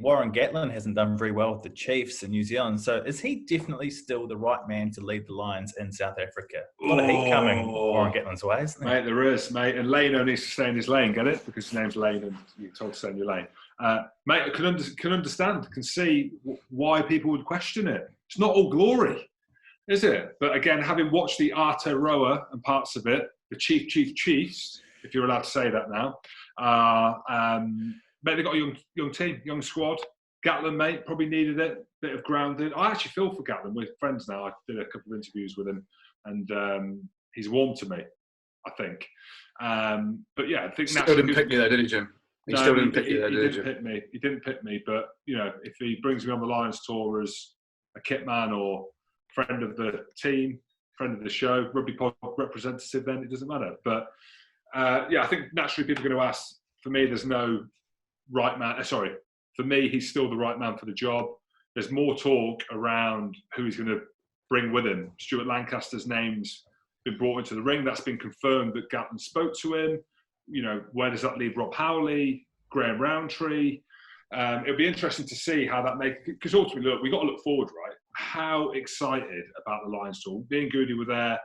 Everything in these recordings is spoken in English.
Warren Gatland hasn't done very well with the Chiefs in New Zealand. So is he definitely still the right man to lead the Lions in South Africa? A lot of heat coming Warren Gatland's way, isn't there? Mate, there is, mate. And Leno needs to stay in his lane, get it? Because his name's Lane and you're told to stay in your lane. Mate, I can understand, can see why people would question it. It's not all glory, is it? But again, having watched the Aotearoa and parts of it, the Chiefs, if you're allowed to say that now, mate, they've got a young team, young squad. Gatland, mate, probably needed it, bit of grounding. I actually feel for Gatland. We're friends now. I did a couple of interviews with him, and he's warm to me, I think. But yeah, I think still didn't pick me there, did he, Jim? He didn't pick me. He didn't pick me, but you know, if he brings me on the Lions tour as a kit man or friend of the team, friend of the show, rugby pod representative, then it doesn't matter. But yeah, I think naturally people are going to ask. For me, there's no right man. Sorry, for me, he's still the right man for the job. There's more talk around who he's going to bring with him. Stuart Lancaster's name's been brought into the ring. That's been confirmed that Gatland spoke to him. You know, where does that leave Rob Howley, Graham Roundtree? It'll be interesting to see how that makes, because ultimately, look, we've got to look forward, right? How excited about the Lions tour. Me and Goodey were there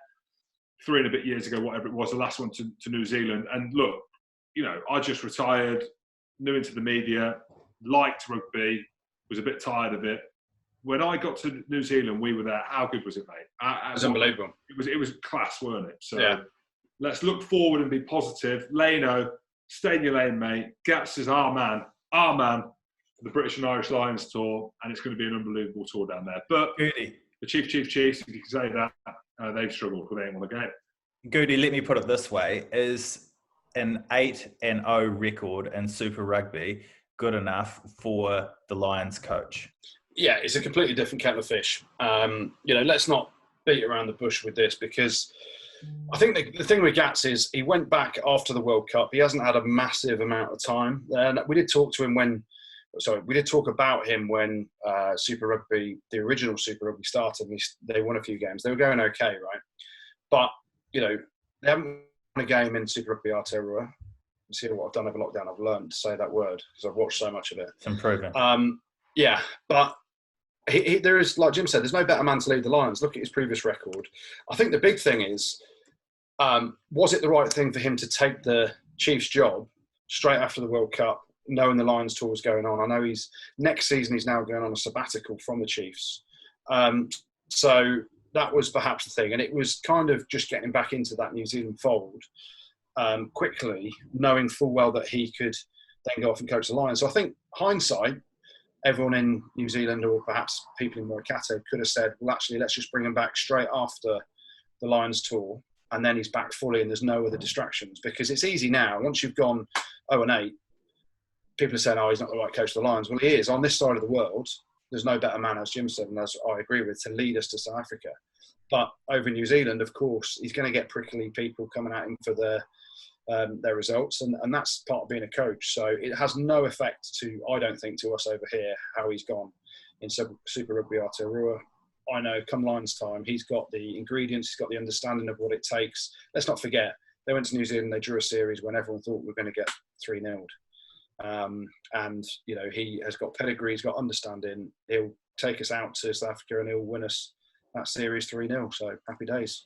3 and a bit years ago, whatever it was, the last one to New Zealand. And look, you know, I just retired, new into the media, liked rugby, was a bit tired of it. When I got to New Zealand, we were there. How good was it, mate? It was unbelievable. It was class, weren't it? So yeah. Let's look forward and be positive. Leno, stay in your lane, mate. Gats is our man for the British and Irish Lions tour, and it's going to be an unbelievable tour down there. But Goodey, the Chiefs, if you can say that, they've struggled with anyone again. Goodey, let me put it this way: is an 8-0 record in Super Rugby good enough for the Lions coach? Yeah, it's a completely different kettle of fish. You know, let's not beat around the bush with this, because I think the thing with Gats is he went back after the World Cup. He hasn't had a massive amount of time. And we did talk about him when Super Rugby, the original Super Rugby started. And they won a few games. They were going okay, right? But, you know, they haven't won a game in Super Rugby Aotearoa. See what I've done over lockdown. I've learned to say that word because I've watched so much of it. It's improving. Yeah, but there is, like Jim said, there's no better man to lead the Lions. Look at his previous record. I think the big thing is, was it the right thing for him to take the Chiefs job straight after the World Cup, knowing the Lions tour was going on? I know next season he's now going on a sabbatical from the Chiefs. So that was perhaps the thing. And it was kind of just getting back into that New Zealand fold quickly, knowing full well that he could then go off and coach the Lions. So I think hindsight, everyone in New Zealand, or perhaps people in Waikato, could have said, well, actually, let's just bring him back straight after the Lions tour, and then he's back fully and there's no other distractions. Because it's easy now, once you've gone 0-8, people are saying, oh, he's not the right coach of the Lions. Well, he is. On this side of the world, there's no better man, as Jim said, and as I agree with, to lead us to South Africa. But over in New Zealand, of course, he's going to get prickly people coming at him for their results, and that's part of being a coach. So it has no effect to, I don't think, to us over here, how he's gone in Super Rugby Aotearoa. I know come Lions time, he's got the ingredients, he's got the understanding of what it takes. Let's not forget, they went to New Zealand, they drew a series when everyone thought we were going to get 3-0'd. And, you know, he has got pedigree, he's got understanding. He'll take us out to South Africa and he'll win us that series 3-0. So happy days.